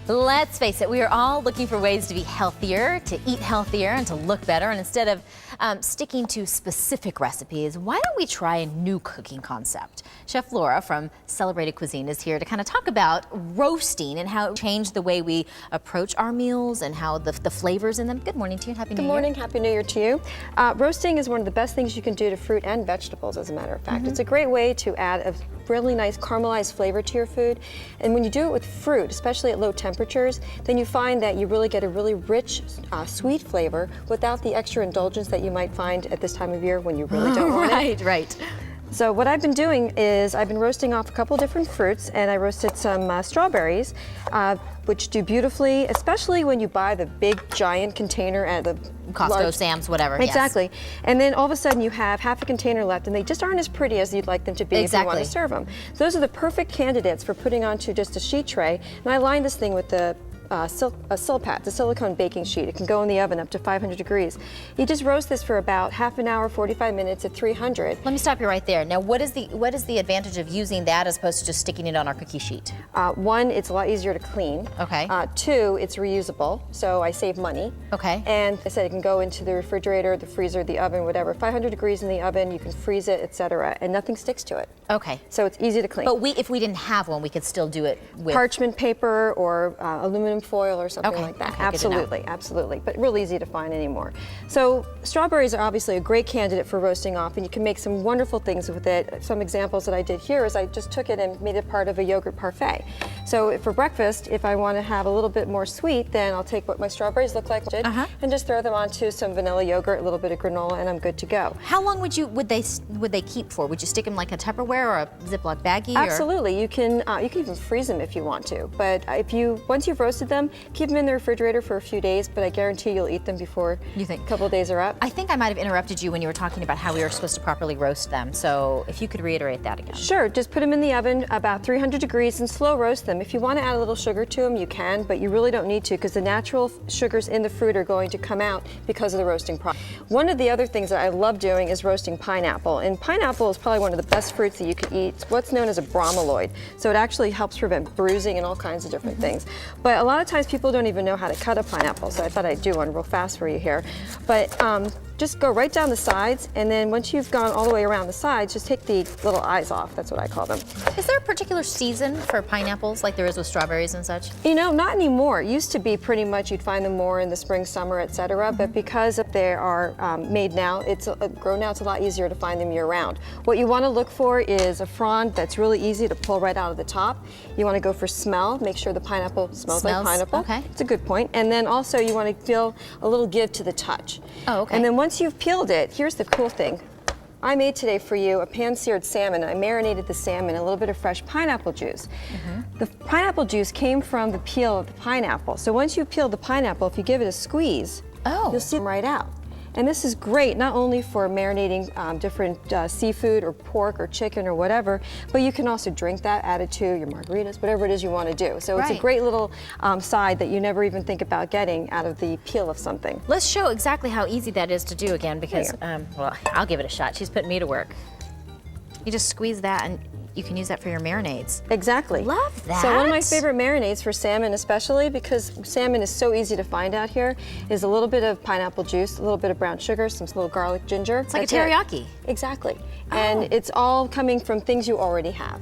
Let's face it, we are all looking for ways to be healthier, to eat healthier, and to look better. And instead of sticking to specific recipes, why don't we try a new cooking concept? Chef Laura from Celebrated Cuisine is here to kind of talk about roasting and how it changed the way we approach our meals and how the flavors in them. Good morning to you. Happy New Year. Good morning. Happy New Year to you. Roasting is one of the best things you can do to fruit and vegetables, as a matter of fact. It's a great way to add a really nice caramelized flavor to your food. And when you do it with fruit, especially at low temperatures, then you find that you really get a really rich, sweet flavor without the extra indulgence that you might find at this time of year when you really don't want it. Right. So what I've been doing is I've been roasting off a couple different fruits, and I roasted some strawberries, which do beautifully, especially when you buy the big giant container at the Costco, Sam's, whatever. Exactly. Yes. And then all of a sudden you have half a container left, and they just aren't as pretty as you'd like them to be if you want to serve them. So those are the perfect candidates for putting onto just a sheet tray. And I lined this thing with the Silpat, the silicone baking sheet. It can go in the oven up to 500 degrees. You just roast this for about half an hour, 45 minutes at 300. Let me stop you right there. Now, what is the advantage of using that as opposed to just sticking it on our cookie sheet? One, it's a lot easier to clean. Okay. Two, it's reusable, so I save money. Okay. And I said it can go into the refrigerator, the freezer, the oven, whatever. 500 degrees in the oven, you can freeze it, etc., and nothing sticks to it. Okay. So it's easy to clean. But if we didn't have one, we could still do it with parchment paper or aluminum foil or something like that. Okay, absolutely, absolutely. But real easy to find anymore. So strawberries are obviously a great candidate for roasting off, and you can make some wonderful things with it. Some examples that I did here is I just took it and made it part of a yogurt parfait. So for breakfast, if I want to have a little bit more sweet, then I'll take what my strawberries look like and just throw them onto some vanilla yogurt, a little bit of granola, and I'm good to go. How long would they keep for? Would you stick them like a Tupperware or a Ziploc baggie? Absolutely. You can even freeze them if you want to. But once you've roasted them, keep them in the refrigerator for a few days, but I guarantee you'll eat them before a couple of days are up. I think I might have interrupted you when you were talking about how we were supposed to properly roast them. So if you could reiterate that again. Sure. Just put them in the oven about 300 degrees and slow roast them. If you want to add a little sugar to them, you can, but you really don't need to because the natural sugars in the fruit are going to come out because of the roasting process. One of the other things that I love doing is roasting pineapple. And pineapple is probably one of the best fruits that you could eat. It's what's known as a bromelaid. So it actually helps prevent bruising and all kinds of different things. But a lot of times people don't even know how to cut a pineapple, so I thought I'd do one real fast for you here. But just go right down the sides, and then once you've gone all the way around the sides, just take the little eyes off. That's what I call them. Is there a particular season for pineapples like there is with strawberries and such? You know, not anymore. It used to be pretty much you'd find them more in the spring, summer, etc. But because they are made now, grown now, it's a lot easier to find them year-round. What you want to look for is a frond that's really easy to pull right out of the top. You want to go for smell. Make sure the pineapple smells like pineapple. Okay. It's a good point. And then also you want to feel a little give to the touch. Oh, okay. And then once you've peeled it, here's the cool thing. I made today for you a pan-seared salmon. I marinated the salmon in a little bit of fresh pineapple juice. The pineapple juice came from the peel of the pineapple. So once you peel the pineapple, if you give it a squeeze, you'll see them right out. And this is great not only for marinating different seafood or pork or chicken or whatever, but you can also drink that, add it to your margaritas, whatever it is you want to do. So it's a great little side that you never even think about getting out of the peel of something. Let's show exactly how easy that is to do again because, well, I'll give it a shot. She's putting me to work. You just squeeze that and you can use that for your marinades. Exactly. Love that. So one of my favorite marinades for salmon especially, because salmon is so easy to find out here, is a little bit of pineapple juice, a little bit of brown sugar, some little garlic ginger. It's like a teriyaki. Exactly. And it's all coming from things you already have.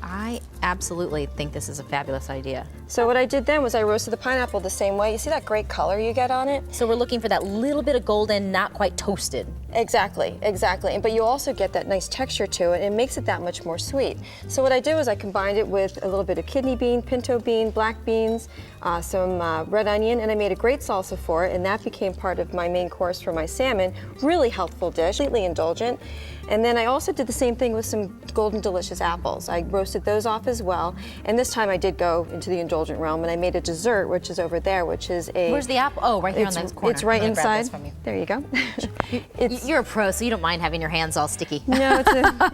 I absolutely think this is a fabulous idea. So what I did then was I roasted the pineapple the same way. You see that great color you get on it? So we're looking for that little bit of golden, not quite toasted. Exactly, exactly. But you also get that nice texture to it, and it makes it that much more sweet. So what I did was I combined it with a little bit of kidney bean, pinto bean, black beans, some red onion, and I made a great salsa for it, and that became part of my main course for my salmon. Really healthful dish, completely indulgent. And then I also did the same thing with some golden delicious apples. I roasted those off as well, and this time I did go into the indulgent realm, and I made a dessert, which is over there, which is a... Where's the apple? Oh, right here on that corner. It's right inside. There you go. You're a pro, so you don't mind having your hands all sticky. No,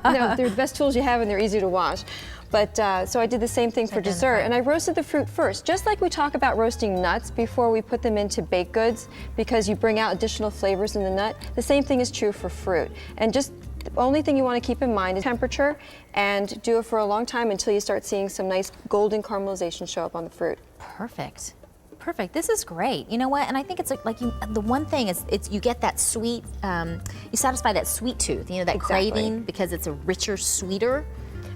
no, they're the best tools you have, and they're easy to wash. But so I did the same thing for dessert, and I roasted the fruit first, just like we talk about roasting nuts before we put them into baked goods, because you bring out additional flavors in the nut. The same thing is true for fruit. And just The only thing you want to keep in mind is temperature, and do it for a long time until you start seeing some nice golden caramelization show up on the fruit. Perfect. Perfect. This is great. You know what? And I think it's like the one thing is you get that sweet, you satisfy that sweet tooth, that Exactly. craving because it's a richer, sweeter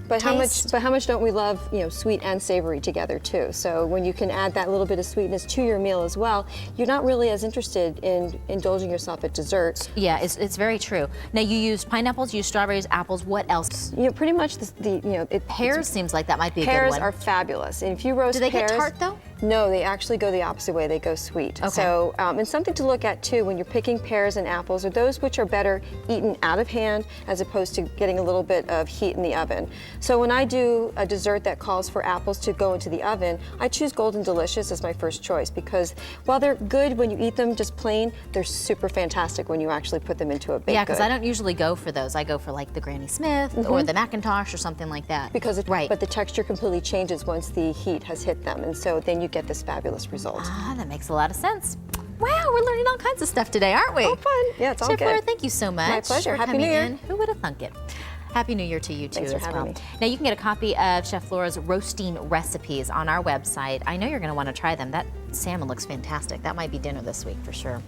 But taste. how much don't we love, sweet and savory together too? So when you can add that little bit of sweetness to your meal as well, you're not really as interested in indulging yourself at dessert. Yeah, it's very true. Now you used pineapples, you used strawberries, apples. What else? Pretty much Pears seems like that might be a good pears one. are fabulous. And if you roast Do they pears, get tart though? No, they actually go the opposite way. They go sweet. Okay. So, and something to look at too when you're picking pears and apples are those which are better eaten out of hand as opposed to getting a little bit of heat in the oven. So when I do a dessert that calls for apples to go into the oven, I choose Golden Delicious as my first choice because while they're good when you eat them just plain, they're super fantastic when you actually put them into a baked Yeah, because good. I don't usually go for those. I go for like the Granny Smith or the Macintosh or something like that. But the texture completely changes once the heat has hit them, and so then you get this fabulous result. Ah, that makes a lot of sense. Wow, we're learning all kinds of stuff today, aren't we? Oh, fun. Yeah, it's all Chef good. Laura, thank you so much. My pleasure. for Happy coming New Year. in. Who would have thunk it? Happy New Year to you too Thanks for as having well. me. Now you can get a copy of Chef Laura's roasting recipes on our website. I know you're going to want to try them. That salmon looks fantastic. That might be dinner this week for sure.